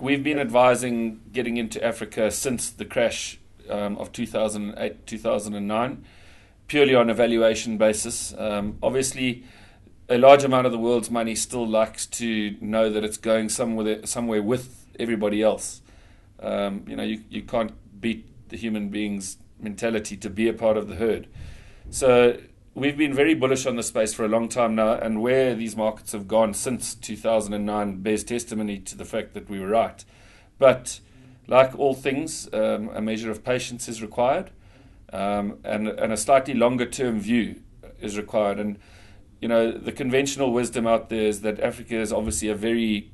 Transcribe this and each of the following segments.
we've been advising getting into Africa since the crash of 2008, 2009, purely on a valuation basis. Obviously, a large amount of the world's money still likes to know that it's going somewhere with everybody else. You can't beat the human being's mentality to be a part of the herd. So we've been very bullish on the space for a long time now, and where these markets have gone since 2009 bears testimony to the fact that we were right. But like all things, a measure of patience is required, and a slightly longer term view is required. And the conventional wisdom out there is that Africa is obviously a very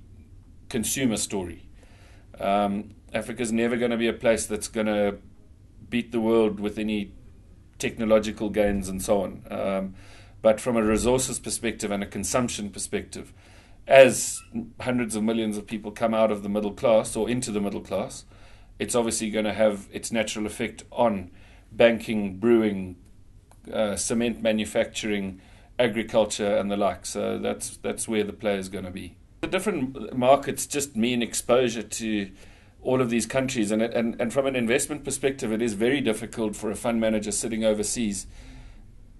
consumer story. Africa's never going to be a place that's going to beat the world with any technological gains and so on. But from a resources perspective and a consumption perspective, as hundreds of millions of people come out of the middle class or into the middle class, it's obviously going to have its natural effect on banking, brewing, cement manufacturing, agriculture and the like. So that's where the play is going to be. The different markets just mean exposure to all of these countries, and from an investment perspective, it is very difficult for a fund manager sitting overseas,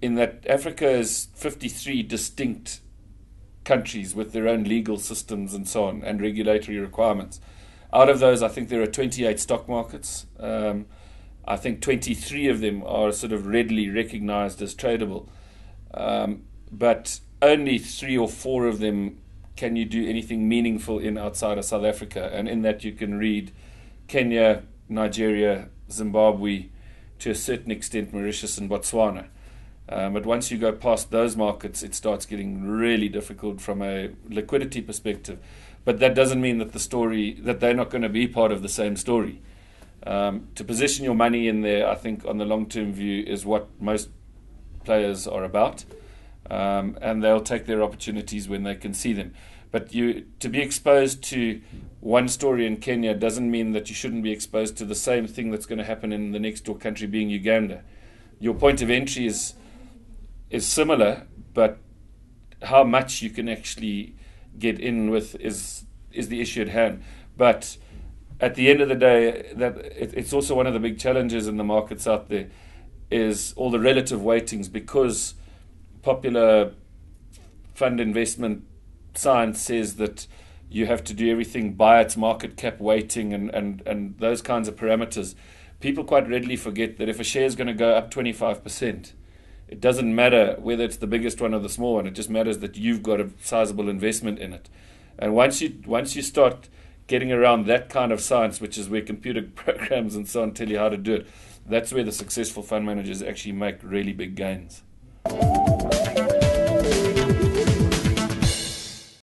in that Africa is 53 distinct countries with their own legal systems and so on, and regulatory requirements. Out of those, I think there are 28 stock markets. I think 23 of them are sort of readily recognized as tradable, but only 3 or 4 of them can you do anything meaningful in outside of South Africa. And in that you can read Kenya, Nigeria, Zimbabwe, to a certain extent Mauritius and Botswana. But once you go past those markets, it starts getting really difficult from a liquidity perspective. But that doesn't mean that that they're not going to be part of the same story. To position your money in there, I think on the long-term view, is what most players are about. And they'll take their opportunities when they can see them. But to be exposed to one story in Kenya doesn't mean that you shouldn't be exposed to the same thing that's going to happen in the next door country, being Uganda. Your point of entry is similar, but how much you can actually get in with is the issue at hand. But at the end of the day, it's also one of the big challenges in the markets out there, is all the relative weightings, because popular fund investment science says that you have to do everything by its market cap weighting and those kinds of parameters. People quite readily forget that if a share is going to go up 25%, it doesn't matter whether it's the biggest one or the small one. It just matters that you've got a sizable investment in it. And once you start getting around that kind of science, which is where computer programs and so on tell you how to do it, that's where the successful fund managers actually make really big gains.